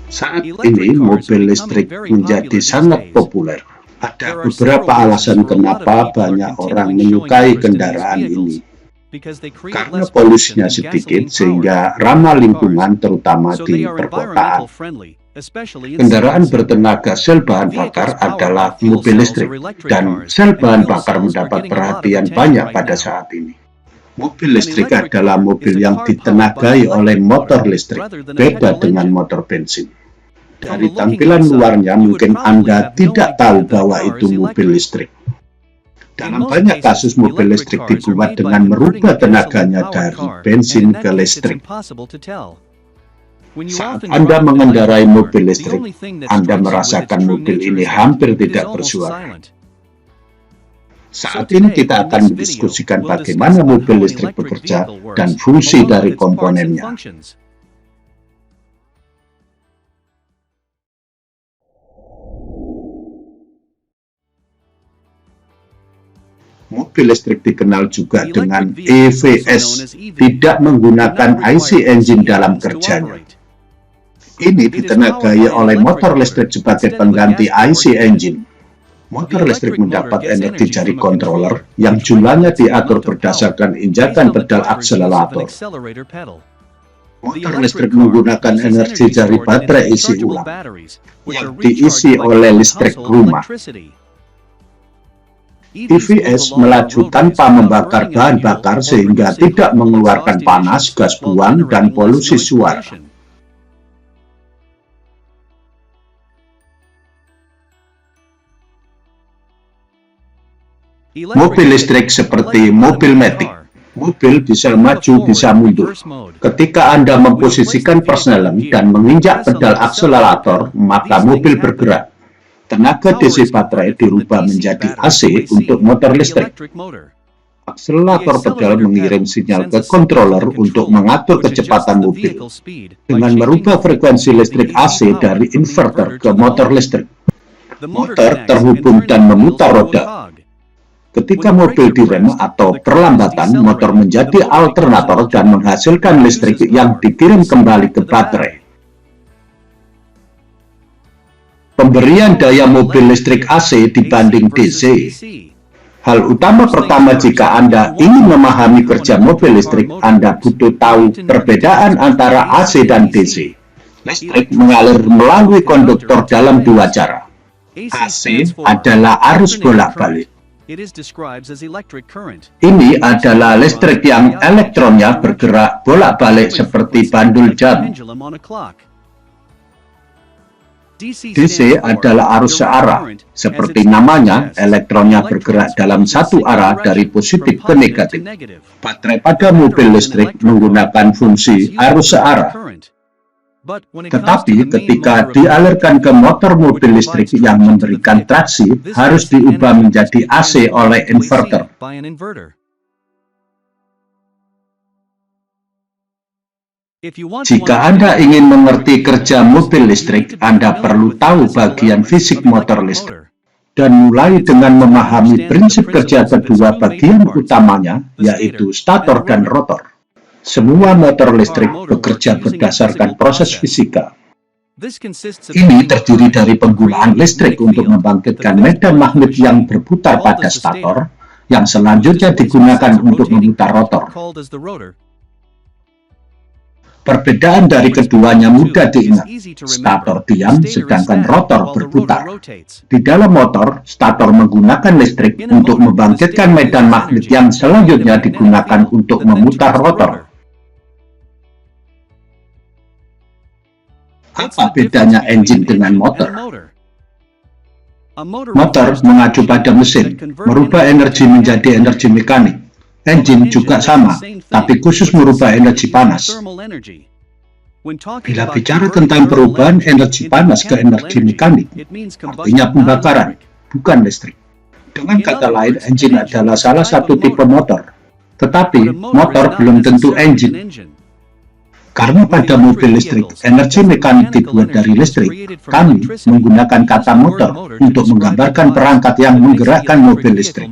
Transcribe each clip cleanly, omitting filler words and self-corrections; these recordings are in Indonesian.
Saat ini mobil listrik menjadi sangat populer. Ada beberapa alasan kenapa banyak orang menyukai kendaraan ini. Karena polusinya sedikit sehingga ramah lingkungan terutama di perkotaan. Kendaraan bertenaga sel bahan bakar adalah mobil listrik dan sel bahan bakar mendapat perhatian banyak pada saat ini. Mobil listrik adalah mobil yang ditenagai oleh motor listrik, beda dengan motor bensin. Dari tampilan luarnya mungkin Anda tidak tahu bahwa itu mobil listrik. Dalam banyak kasus mobil listrik dibuat dengan merubah tenaganya dari bensin ke listrik. Saat Anda mengendarai mobil listrik, Anda merasakan mobil ini hampir tidak bersuara. Saat ini kita akan mendiskusikan bagaimana mobil listrik bekerja dan fungsi dari komponennya. Mobil listrik dikenal juga dengan EVS, tidak menggunakan IC engine dalam kerjanya. Ini ditenagai oleh motor listrik sebagai pengganti IC engine. Motor listrik mendapat energi dari controller yang jumlahnya diatur berdasarkan injakan pedal akselerator. Motor listrik menggunakan energi dari baterai isi ulang yang diisi oleh listrik rumah. EVS melaju tanpa membakar bahan bakar sehingga tidak mengeluarkan panas, gas buang, dan polusi suara. Mobil listrik seperti mobil matic. Mobil bisa maju, bisa mundur. Ketika Anda memposisikan persneleng dan menginjak pedal akselerator, maka mobil bergerak. Tenaga DC baterai dirubah menjadi AC untuk motor listrik. Akselerator pedal mengirim sinyal ke controller untuk mengatur kecepatan mobil dengan merubah frekuensi listrik AC dari inverter ke motor listrik. Motor terhubung dan memutar roda. Ketika mobil direm atau perlambatan, motor menjadi alternator dan menghasilkan listrik yang dikirim kembali ke baterai. Pemberian daya mobil listrik AC dibanding DC. Hal utama pertama jika Anda ingin memahami kerja mobil listrik, Anda butuh tahu perbedaan antara AC dan DC. Listrik mengalir melalui konduktor dalam dua cara. AC adalah arus bolak-balik. Ini adalah listrik yang elektronnya bergerak bolak-balik seperti bandul jam. DC adalah arus searah. Seperti namanya, elektronnya bergerak dalam satu arah dari positif ke negatif. Baterai pada mobil listrik menggunakan fungsi arus searah. Tetapi ketika dialirkan ke motor mobil listrik yang memberikan traksi, harus diubah menjadi AC oleh inverter. Jika Anda ingin mengerti kerja mobil listrik, Anda perlu tahu bagian fisik motor listrik. Dan mulai dengan memahami prinsip kerja kedua bagian utamanya, yaitu stator dan rotor. Semua motor listrik bekerja berdasarkan proses fisika. Ini terdiri dari penggunaan listrik untuk membangkitkan medan magnet yang berputar pada stator, yang selanjutnya digunakan untuk memutar rotor. Perbedaan dari keduanya mudah diingat. Stator diam, sedangkan rotor berputar. Di dalam motor, stator menggunakan listrik untuk membangkitkan medan magnet yang selanjutnya digunakan untuk memutar rotor. Apa bedanya engine dengan motor? Motor mengacu pada mesin, merubah energi menjadi energi mekanik. Engine juga sama, tapi khusus merubah energi panas. Bila bicara tentang perubahan energi panas ke energi mekanik, artinya pembakaran, bukan listrik. Dengan kata lain, engine adalah salah satu tipe motor, tetapi motor belum tentu engine. Karena pada mobil listrik, energi mekanik dibuat dari listrik, kami menggunakan kata motor untuk menggambarkan perangkat yang menggerakkan mobil listrik.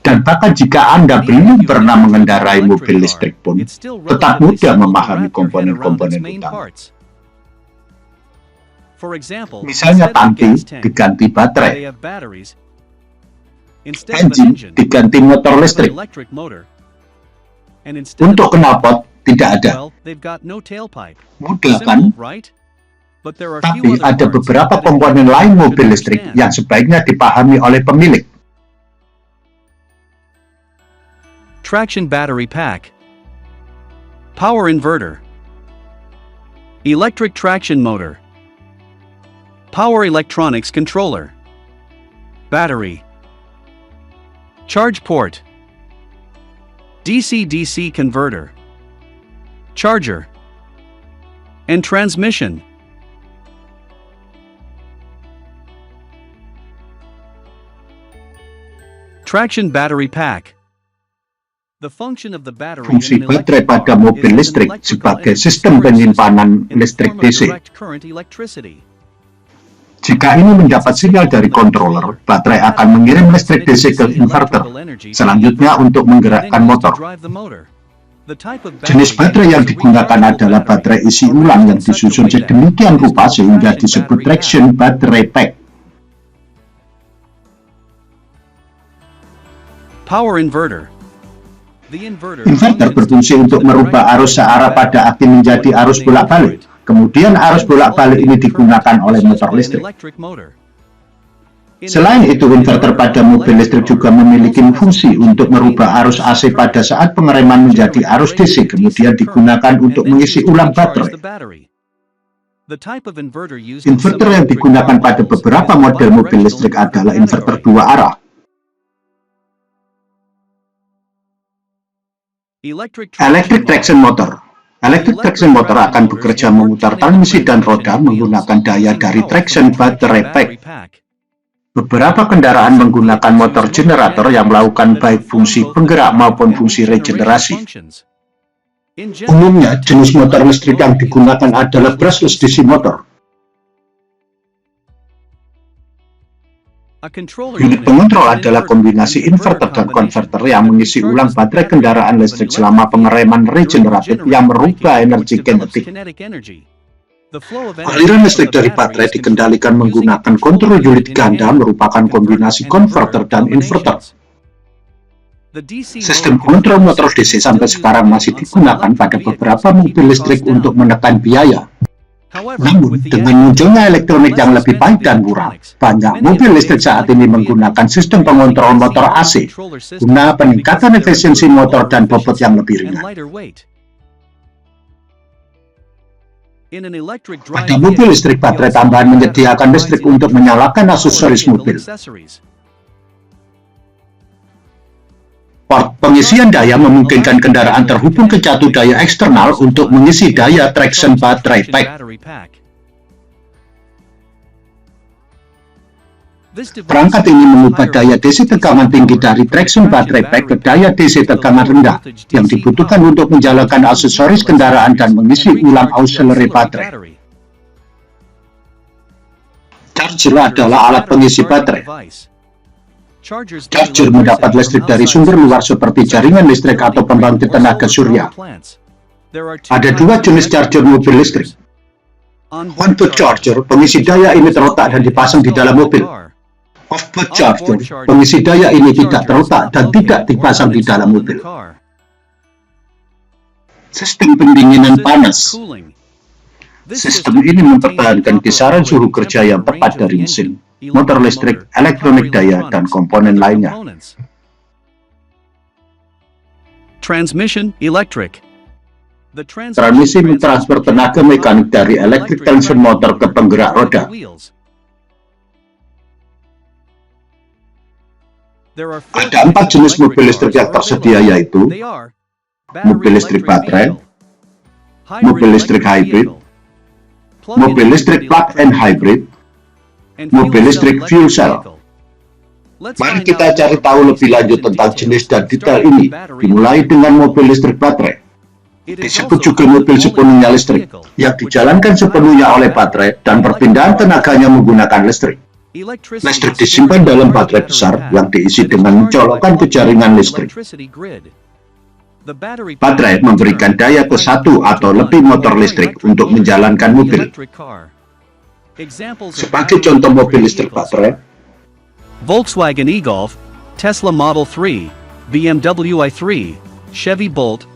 Dan bahkan jika Anda belum pernah mengendarai mobil listrik pun, tetap mudah memahami komponen-komponen utama. Misalnya tangki diganti baterai, engine diganti motor listrik. Untuk knalpot tidak ada. Mudah kan? Tapi ada beberapa komponen lain mobil listrik yang sebaiknya dipahami oleh pemilik. Traction battery pack, power inverter, electric traction motor, power electronics controller, battery, charge port, DC-DC converter, charger, and transmission. Traction battery pack. Fungsi baterai pada mobil listrik sebagai sistem penyimpanan listrik DC. Jika ini mendapat sinyal dari controller, baterai akan mengirim listrik DC ke inverter, selanjutnya untuk menggerakkan motor. Jenis baterai yang digunakan adalah baterai isi ulang yang disusun sedemikian rupa sehingga disebut traction battery pack. Power inverter. Inverter berfungsi untuk merubah arus searah pada aki menjadi arus bolak-balik. Kemudian arus bolak-balik ini digunakan oleh motor listrik. Selain itu, inverter pada mobil listrik juga memiliki fungsi untuk merubah arus AC pada saat pengereman menjadi arus DC, kemudian digunakan untuk mengisi ulang baterai. Inverter yang digunakan pada beberapa model mobil listrik adalah inverter dua arah. Electric traction motor. Electric traction motor akan bekerja memutar transmisi dan roda menggunakan daya dari traction battery pack. Beberapa kendaraan menggunakan motor generator yang melakukan baik fungsi penggerak maupun fungsi regenerasi. Umumnya, jenis motor listrik yang digunakan adalah brushless DC motor. Unit pengontrol adalah kombinasi inverter dan konverter yang mengisi ulang baterai kendaraan listrik selama pengereman regeneratif yang merubah energi kinetik. Aliran listrik dari baterai dikendalikan menggunakan kontrol unit ganda merupakan kombinasi konverter dan inverter. Sistem kontrol motor DC sampai sekarang masih digunakan pada beberapa mobil listrik untuk menekan biaya. Namun, dengan munculnya elektronik yang lebih baik dan murah, banyak mobil listrik saat ini menggunakan sistem pengontrol motor AC guna peningkatan efisiensi motor dan bobot yang lebih ringan. Pada mobil listrik, baterai tambahan menyediakan listrik untuk menyalakan aksesoris mobil. Port pengisian daya memungkinkan kendaraan terhubung ke catu daya eksternal untuk mengisi daya traction battery pack. Perangkat ini mengubah daya DC tegangan tinggi dari traction battery pack ke daya DC tegangan rendah yang dibutuhkan untuk menjalankan aksesoris kendaraan dan mengisi ulang auxiliary baterai. Charger adalah alat pengisi baterai. Charger mendapat listrik dari sumber luar seperti jaringan listrik atau pembangkit tenaga surya. Ada dua jenis charger mobil listrik. On-board charger, pengisi daya ini terletak dan dipasang di dalam mobil. Off-board charger, pengisi daya ini tidak terletak dan tidak dipasang di dalam mobil. Sistem pendinginan panas. Sistem ini mempertahankan kisaran suhu kerja yang tepat dari mesin, motor listrik, elektronik daya, dan komponen lainnya. Transmission electric. Transmisi mentransfer tenaga mekanik dari electric tension motor ke penggerak roda. Ada 4 jenis mobil listrik yang tersedia, yaitu mobil listrik baterai, mobil listrik hybrid, mobil listrik plug-in hybrid, mobil listrik fuel cell. Mari kita cari tahu lebih lanjut tentang jenis dan detail ini, dimulai dengan mobil listrik baterai. Disebut juga mobil sepenuhnya listrik, yang dijalankan sepenuhnya oleh baterai dan perpindahan tenaganya menggunakan listrik. Listrik disimpan dalam baterai besar yang diisi dengan mencolokkan ke jaringan listrik. Baterai memberikan daya ke satu atau lebih motor listrik untuk menjalankan mobil. Sebagai contoh mobil listrik baterai, Volkswagen e-Golf, Tesla Model 3, BMW i3, Chevy Bolt,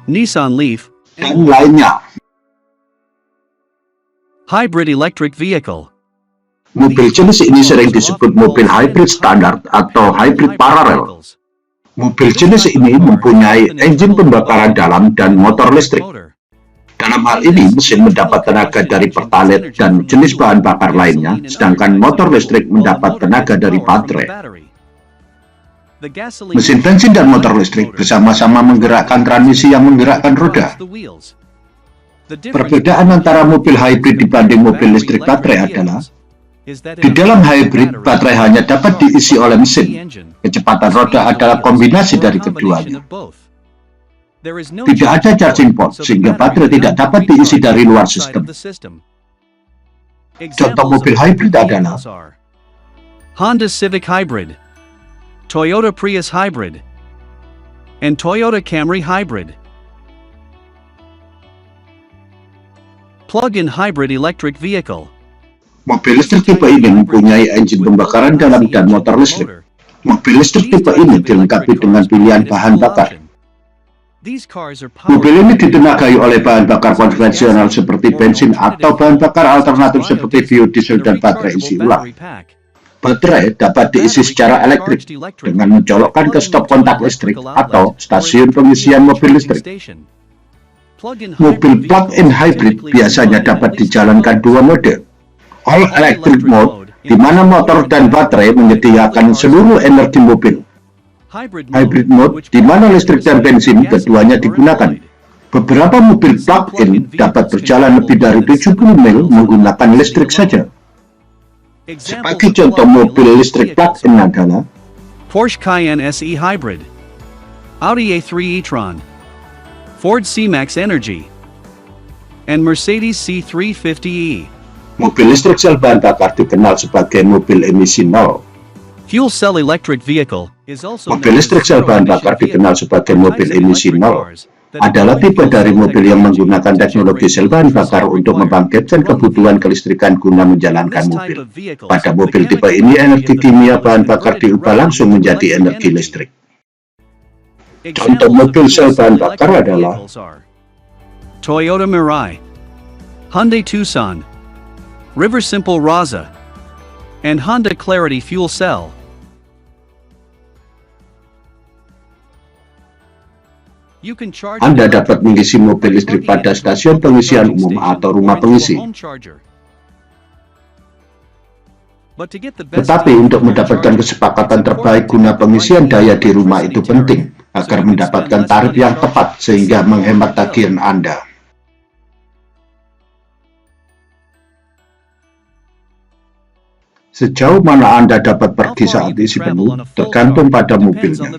Nissan Leaf, dan lainnya. Hybrid electric vehicle. Mobil jenis ini sering disebut mobil hybrid standar atau hybrid paralel. Mobil jenis ini mempunyai engine pembakaran dalam dan motor listrik. Dalam hal ini, mesin mendapat tenaga dari pertalite dan jenis bahan bakar lainnya, sedangkan motor listrik mendapat tenaga dari baterai. Mesin bensin dan motor listrik bersama-sama menggerakkan transmisi yang menggerakkan roda. Perbedaan antara mobil hybrid dibanding mobil listrik baterai adalah, di dalam hybrid, baterai hanya dapat diisi oleh mesin. Kecepatan roda adalah kombinasi dari keduanya. Tidak ada charging port, sehingga baterai tidak dapat diisi dari luar sistem. Contoh mobil hybrid adalah Honda Civic Hybrid, Toyota Prius Hybrid, and Toyota Camry Hybrid. Plug-in hybrid electric vehicle. Mobil listrik tipe ini mempunyai engine pembakaran dalam dan motor listrik. Mobil listrik tipe ini dilengkapi dengan pilihan bahan bakar. Mobil ini ditenagai oleh bahan bakar konvensional seperti bensin atau bahan bakar alternatif seperti biodiesel dan baterai isi ulang. Baterai dapat diisi secara elektrik dengan mencolokkan ke stop kontak listrik atau stasiun pengisian mobil listrik. Mobil plug-in hybrid biasanya dapat dijalankan dua mode. All electric mode, di mana motor dan baterai menyediakan seluruh energi mobil. Hybrid mode, di mana listrik dan bensin keduanya digunakan. Beberapa mobil plug-in dapat berjalan lebih dari 70 mil menggunakan listrik saja. Sebagai contoh mobil listrik plug-in adalah Porsche Cayenne SE Hybrid, Audi A3 e-tron, Ford C-Max Energy, and Mercedes C350e. Mobil listrik sel bahan bakar dikenal sebagai mobil emisi nol. Fuel cell electric vehicle is also Mobil listrik sel bahan bakar dikenal sebagai mobil emisi nol. Adalah tipe dari mobil yang menggunakan teknologi sel bahan bakar untuk membangkitkan kebutuhan kelistrikan guna menjalankan mobil. Pada mobil tipe ini, energi kimia bahan bakar diubah langsung menjadi energi listrik. Contoh mobil sel bahan bakar adalah Toyota Mirai, Hyundai Tucson, River Simple Raza, and Honda Clarity Fuel Cell. Anda dapat mengisi mobil listrik pada stasiun pengisian umum atau rumah pengisi. Tetapi untuk mendapatkan kesepakatan terbaik guna pengisian daya di rumah itu penting, agar mendapatkan tarif yang tepat sehingga menghemat tagihan Anda. Sejauh mana Anda dapat pergi saat isi penuh, tergantung pada mobilnya.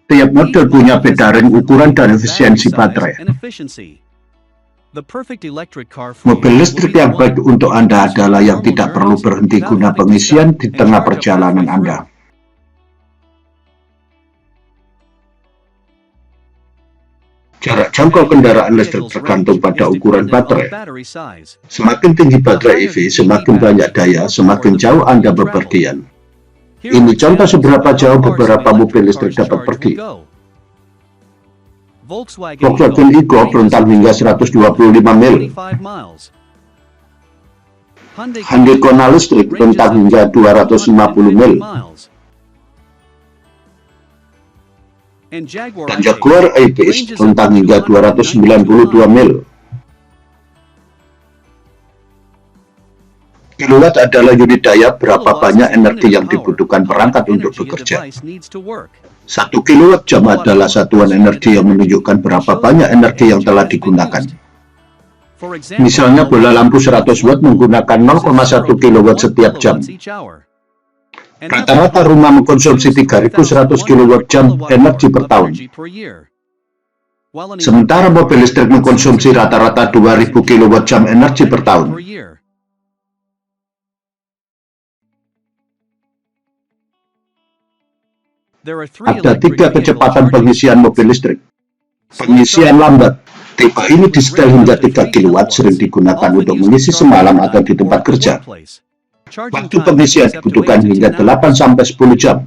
Tiap model punya beda ring ukuran dan efisiensi baterai. Mobil listrik yang baik untuk Anda adalah yang tidak perlu berhenti guna pengisian di tengah perjalanan Anda. Jarak jangkau kendaraan listrik tergantung pada ukuran baterai. Semakin tinggi baterai EV, semakin banyak daya, semakin jauh Anda bepergian. Ini contoh seberapa jauh beberapa mobil listrik dapat pergi. Volkswagen e-Golf rentang hingga 125 mil. Hyundai Kona listrik rentang hingga 250 mil. Dan Jaguar I-Pace rentang hingga 292 mil. Kilowatt adalah unit daya berapa banyak energi yang dibutuhkan perangkat untuk bekerja. 1 kilowatt jam adalah satuan energi yang menunjukkan berapa banyak energi yang telah digunakan. Misalnya bola lampu 100 watt menggunakan 0,1 kilowatt setiap jam. Rata-rata rumah mengkonsumsi 3.100 kWh energi per tahun. Sementara mobil listrik mengkonsumsi rata-rata 2.000 kWh energi per tahun. Ada 3 kecepatan pengisian mobil listrik. Pengisian lambat. Tipe ini disetel hingga 3 kW, sering digunakan untuk mengisi semalam atau di tempat kerja. Waktu pengisian dibutuhkan hingga 8-10 jam.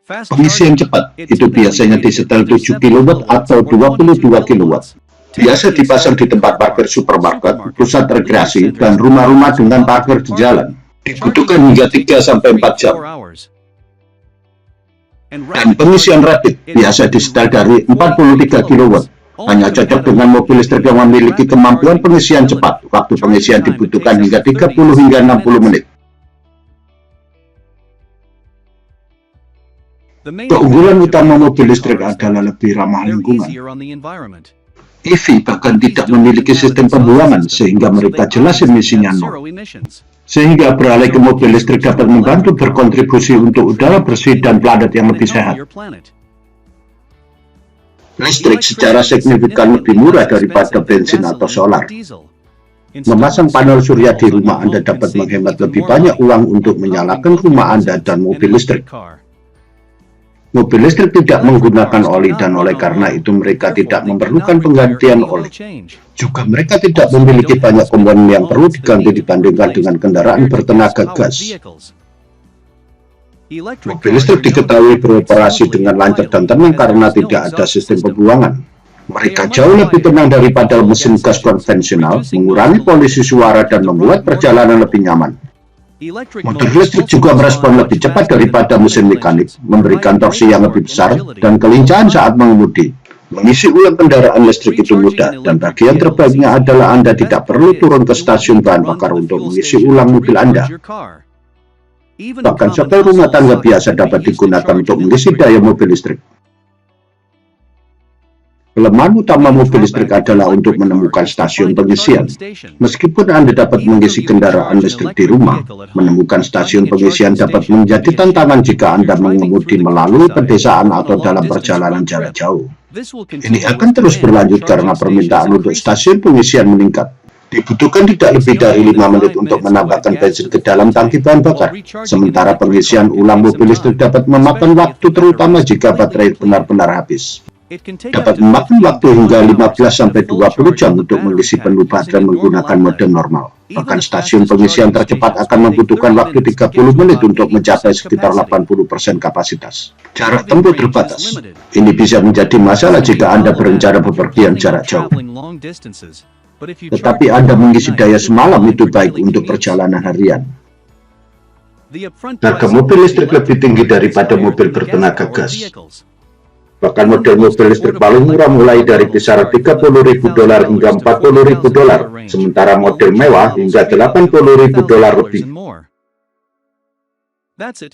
Pengisian cepat, itu biasanya disetel 7 kW atau 22 kW. Biasa dipasang di tempat parkir supermarket, pusat rekreasi, dan rumah-rumah dengan parkir di jalan. Dibutuhkan hingga 3-4 jam. Dan pengisian rapid biasa disetel dari 43 kW. Hanya cocok dengan mobil listrik yang memiliki kemampuan pengisian cepat. Waktu pengisian dibutuhkan hingga 30 hingga 60 menit. Keunggulan utama mobil listrik adalah lebih ramah lingkungan. EV bahkan tidak memiliki sistem pembuangan, sehingga mereka jelas emisinya nol. Sehingga beralih ke mobil listrik dapat membantu berkontribusi untuk udara bersih dan planet yang lebih sehat. Listrik secara signifikan lebih murah daripada bensin atau solar. Memasang panel surya di rumah Anda dapat menghemat lebih banyak uang untuk menyalakan rumah Anda dan mobil listrik. Mobil listrik tidak menggunakan oli dan oleh karena itu mereka tidak memerlukan penggantian oli. Juga mereka tidak memiliki banyak komponen yang perlu diganti dibandingkan dengan kendaraan bertenaga gas. Mobil listrik diketahui beroperasi dengan lancar dan tenang karena tidak ada sistem pembuangan. Mereka jauh lebih tenang daripada mesin gas konvensional, mengurangi polusi suara dan membuat perjalanan lebih nyaman. Motor listrik juga merespon lebih cepat daripada mesin mekanik, memberikan torsi yang lebih besar dan kelincahan saat mengemudi. Mengisi ulang kendaraan listrik itu mudah, dan bagian terbaiknya adalah Anda tidak perlu turun ke stasiun bahan bakar untuk mengisi ulang mobil Anda. Bahkan shuttle rumah tangga biasa dapat digunakan untuk mengisi daya mobil listrik. Kelemahan utama mobil listrik adalah untuk menemukan stasiun pengisian. Meskipun Anda dapat mengisi kendaraan listrik di rumah, menemukan stasiun pengisian dapat menjadi tantangan jika Anda mengemudi melalui pedesaan atau dalam perjalanan jarak jauh. Ini akan terus berlanjut karena permintaan untuk stasiun pengisian meningkat. Dibutuhkan tidak lebih dari 5 menit untuk menambahkan bensin ke dalam tangki bahan bakar. Sementara pengisian ulang mobil listrik dapat memakan waktu, terutama jika baterai benar-benar habis. Dapat memakan waktu hingga 15-20 jam untuk mengisi penuh baterai menggunakan mode normal. Bahkan stasiun pengisian tercepat akan membutuhkan waktu 30 menit untuk mencapai sekitar 80% kapasitas. Jarak tempuh terbatas. Ini bisa menjadi masalah jika Anda berencana bepergian jarak jauh. Tetapi Anda mengisi daya semalam itu baik untuk perjalanan harian. Harga mobil listrik lebih tinggi daripada mobil bertenaga gas. Bahkan model mobil listrik paling murah mulai dari kisaran $30.000 hingga $40.000, sementara model mewah hingga $80.000 lebih.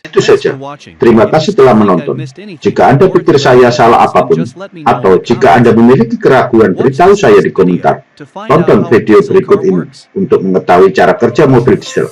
Itu saja. Terima kasih telah menonton. Jika Anda pikir saya salah apapun, atau jika Anda memiliki keraguan, beritahu saya di komentar. Tonton video berikut ini untuk mengetahui cara kerja mobil diesel.